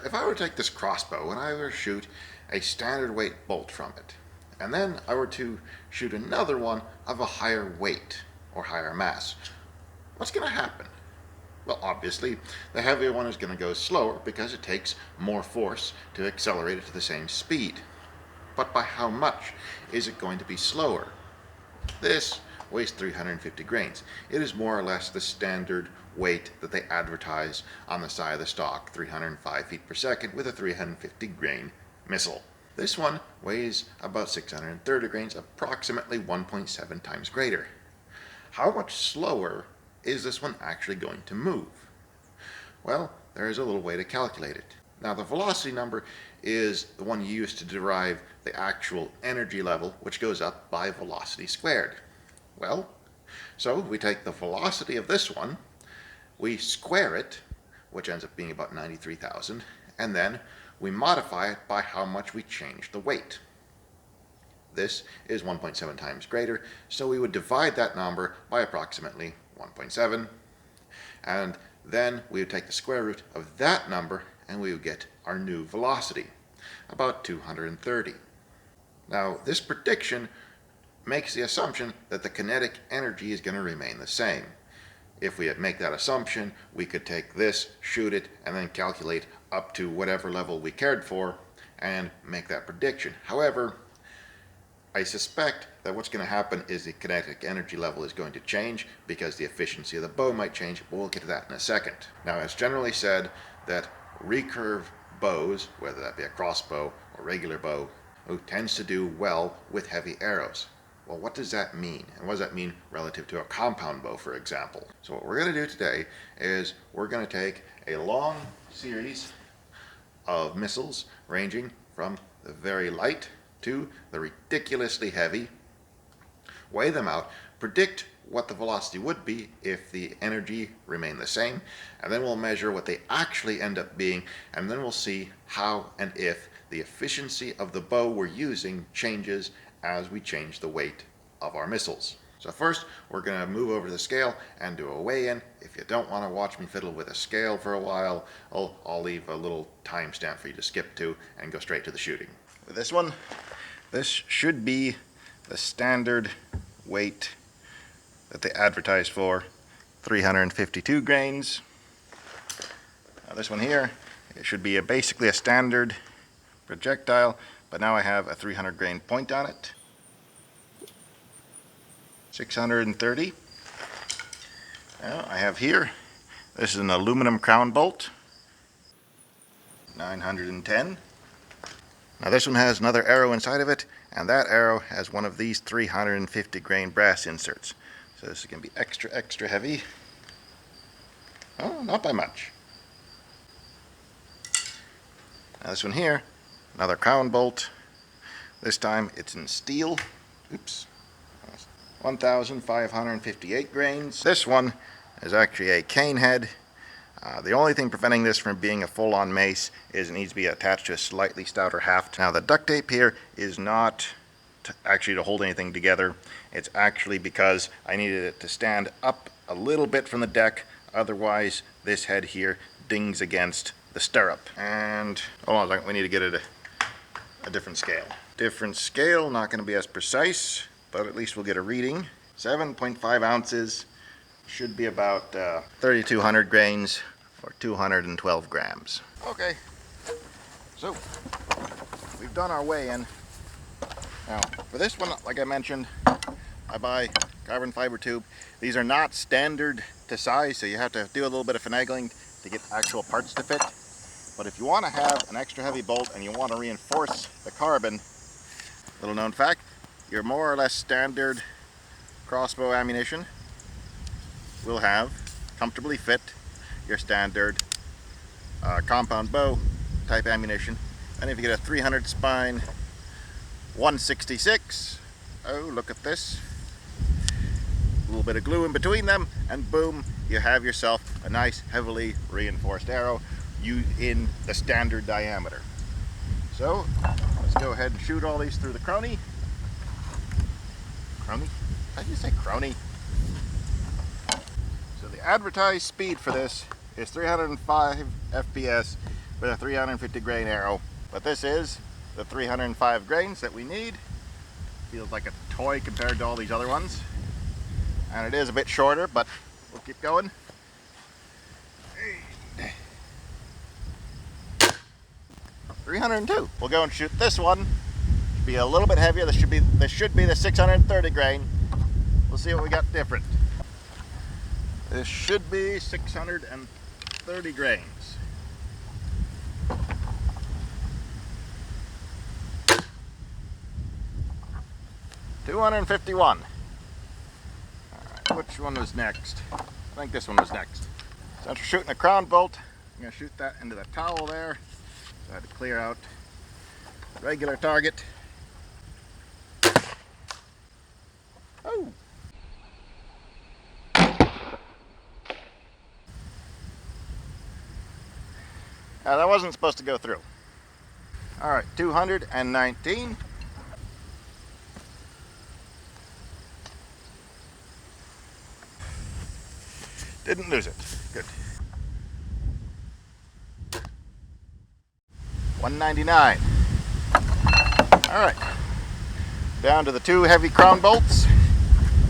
if I were to take this crossbow and I were to shoot a standard weight bolt from it, and then I were to shoot another one of a higher weight or higher mass, what's going to happen? Well, obviously, the heavier one is going to go slower because it takes more force to accelerate it to the same speed. But by how much is it going to be slower? This weighs 350 grains. It is more or less the standard weight that they advertise on the side of the stock, 305 feet per second with a 350 grain missile. This one weighs about 630 grains, approximately 1.7 times greater. How much slower is this one actually going to move? Well, there is a little way to calculate it. Now, the velocity number is the one you use to derive the actual energy level, which goes up by velocity squared. Well, so we take the velocity of this one, we square it, which ends up being about 93,000, and then we modify it by how much we change the weight. This is 1.7 times greater, so we would divide that number by approximately 1.7, and then we would take the square root of that number and we would get our new velocity, about 230. Now, this prediction makes the assumption that the kinetic energy is going to remain the same. If we make that assumption, we could take this, shoot it, and then calculate up to whatever level we cared for and make that prediction. However, I suspect that what's going to happen is the kinetic energy level is going to change because the efficiency of the bow might change, but we'll get to that in a second. Now, it's generally said that recurve bows, whether that be a crossbow or regular bow, tends to do well with heavy arrows. Well, what does that mean? And what does that mean relative to a compound bow, for example? So what we're going to do today is we're going to take a long series of missiles ranging from the very light to the ridiculously heavy, weigh them out, predict what the velocity would be if the energy remained the same, and then we'll measure what they actually end up being, and then we'll see how and if the efficiency of the bow we're using changes as we change the weight of our missiles. So first, we're going to move over to the scale and do a weigh-in. If you don't want to watch me fiddle with a scale for a while, I'll leave a little timestamp for you to skip to and go straight to the shooting. With this one, this should be the standard weight that they advertise for, 352 grains. Now this one here, it should be basically a standard projectile, but now I have a 300 grain point on it. 630. Now I have here, this is an aluminum crown bolt, 910. Now this one has another arrow inside of it, and that arrow has one of these 350 grain brass inserts. So this is going to be extra heavy. Oh, not by much. Now this one here, another crown bolt. This time it's in steel. Oops. 1,558 grains. This one is actually a cane head. The only thing preventing this from being a full-on mace is it needs to be attached to a slightly stouter haft. Now the duct tape here is not actually to hold anything together. It's actually because I needed it to stand up a little bit from the deck, otherwise this head here dings against the stirrup. And hold on a second, we need to get it a different scale. Different scale, not going to be as precise, but at least we'll get a reading. 7.5 ounces, should be about 3,200 grains or 212 grams. Okay, so we've done our weigh-in. Now, for this one, like I mentioned, I buy carbon fiber tube. These are not standard to size, so you have to do a little bit of finagling to get actual parts to fit. But if you want to have an extra heavy bolt and you want to reinforce the carbon, little known fact, your more or less standard crossbow ammunition will have comfortably fit your standard compound bow type ammunition. And if you get a 300 spine 166, oh look at this, a little bit of glue in between them, and boom, you have yourself a nice heavily reinforced arrow in the standard diameter. So let's go ahead and shoot all these through the crony. Crony? How do you say crony? So the advertised speed for this is 305 FPS with a 350 grain arrow. But this is the 305 grains that we need. Feels like a toy compared to all these other ones. And it is a bit shorter, but we'll keep going. 302. We'll go and shoot this one. Should be a little bit heavier. This should be the 630 grain. We'll see what we got different. This should be 630 grains. $251. All right, which one was next? I think this one was next. So after shooting a crown bolt, I'm going to shoot that into the towel there. So I had to clear out the regular target. Oh! That wasn't supposed to go through. All right, 219. Didn't lose it. Good. 199. All right. Down to the two heavy crown bolts.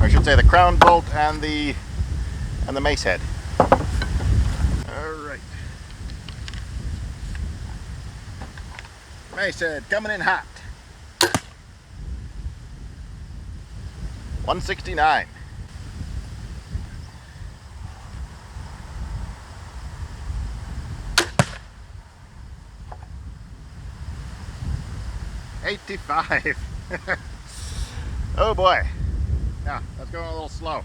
Or I should say the crown bolt and the mace head. All right. Mace head coming in hot. 169. $85. Oh boy. Yeah, that's going a little slow.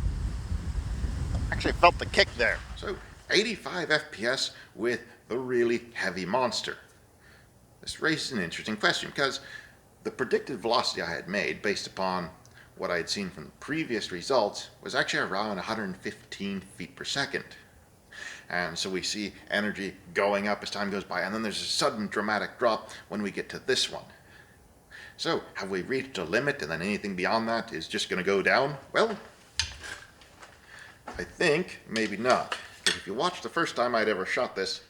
Actually felt the kick there. So 85 FPS with the really heavy monster. This raises an interesting question because the predicted velocity I had made based upon what I had seen from the previous results was actually around 115 feet per second. And so we see energy going up as time goes by, and then there's a sudden dramatic drop when we get to this one. So, have we reached a limit and then anything beyond that is just going to go down? Well, I think maybe not. Because if you watch the first time I'd ever shot this,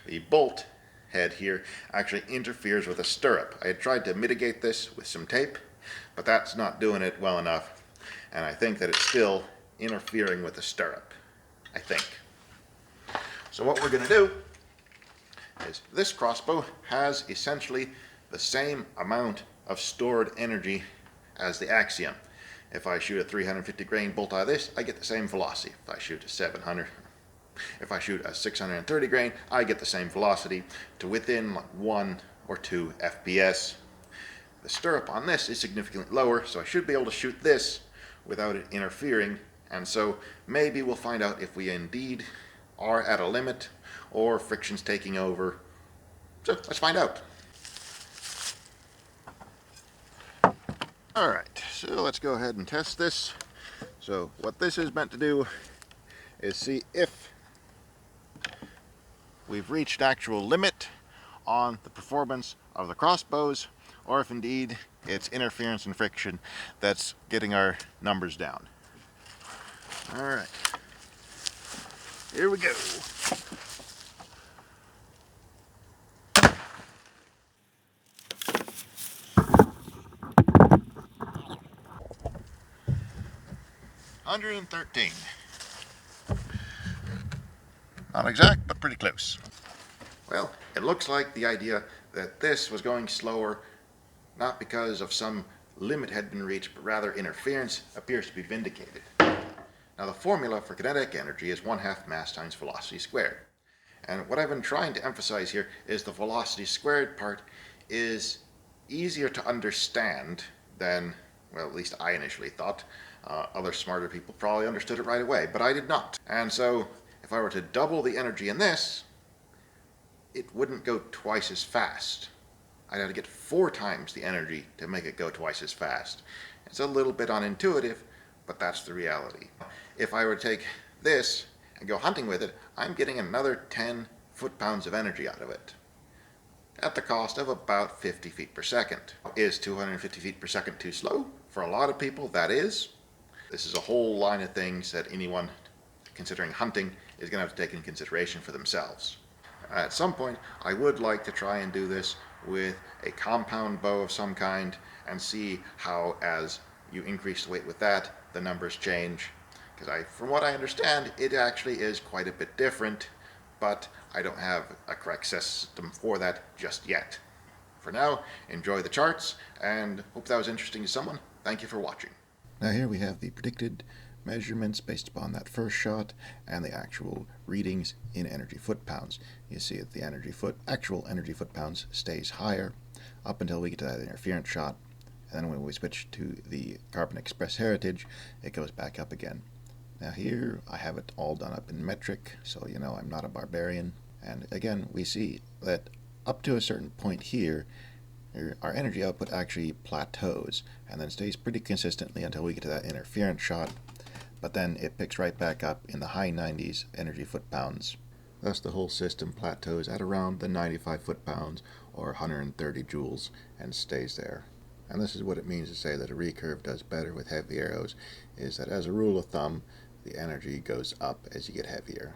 the bolt head here actually interferes with a stirrup. I had tried to mitigate this with some tape, but that's not doing it well enough. And I think that it's still interfering with the stirrup. I think. So what we're going to do is this crossbow has essentially the same amount of stored energy as the Axiom. If I shoot a 350 grain bolt out of this, I get the same velocity. If I shoot a 700, if I shoot a 630 grain, I get the same velocity to within like 1 or 2 FPS. The stirrup on this is significantly lower, so I should be able to shoot this without it interfering. And so maybe we'll find out if we indeed are at a limit or friction's taking over. So let's find out. All right, so let's go ahead and test this. So what this is meant to do is see if we've reached actual limit on the performance of the crossbows, or if indeed it's interference and friction that's getting our numbers down. All right. Here we go. $113. Not exact, but pretty close. Well, it looks like the idea that this was going slower, not because of some limit had been reached, but rather interference, appears to be vindicated. Now the formula for kinetic energy is 1/2 mass times velocity squared. And what I've been trying to emphasize here is the velocity squared part is easier to understand than, well, at least I initially thought. Other smarter people probably understood it right away, but I did not. And so if I were to double the energy in this, it wouldn't go twice as fast. I'd have to get 4 times the energy to make it go twice as fast. It's a little bit unintuitive, but that's the reality. If I were to take this and go hunting with it, I'm getting another 10 foot-pounds of energy out of it at the cost of about 50 feet per second. Is 250 feet per second too slow? For a lot of people, that is. This is a whole line of things that anyone considering hunting is going to have to take in consideration for themselves. At some point, I would like to try and do this with a compound bow of some kind and see how, as you increase the weight with that, the numbers change. Because from what I understand, it actually is quite a bit different, but I don't have a correct system for that just yet. For now, enjoy the charts, and hope that was interesting to someone. Thank you for watching. Now here we have the predicted measurements based upon that first shot and the actual readings in energy foot-pounds. You see that the actual energy foot-pounds stays higher up until we get to that interference shot, and then when we switch to the Carbon Express Heritage, it goes back up again. Now here I have it all done up in metric, so you know I'm not a barbarian. And again, we see that up to a certain point here, our energy output actually plateaus and then stays pretty consistently until we get to that interference shot, but then it picks right back up in the high 90s energy foot-pounds. Thus the whole system plateaus at around the 95 foot-pounds or 130 joules and stays there. And this is what it means to say that a recurve does better with heavy arrows, is that as a rule of thumb, the energy goes up as you get heavier.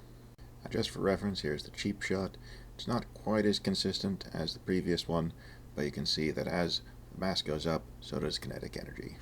Now just for reference, here's the cheap shot. It's not quite as consistent as the previous one, but you can see that as the mass goes up, so does kinetic energy.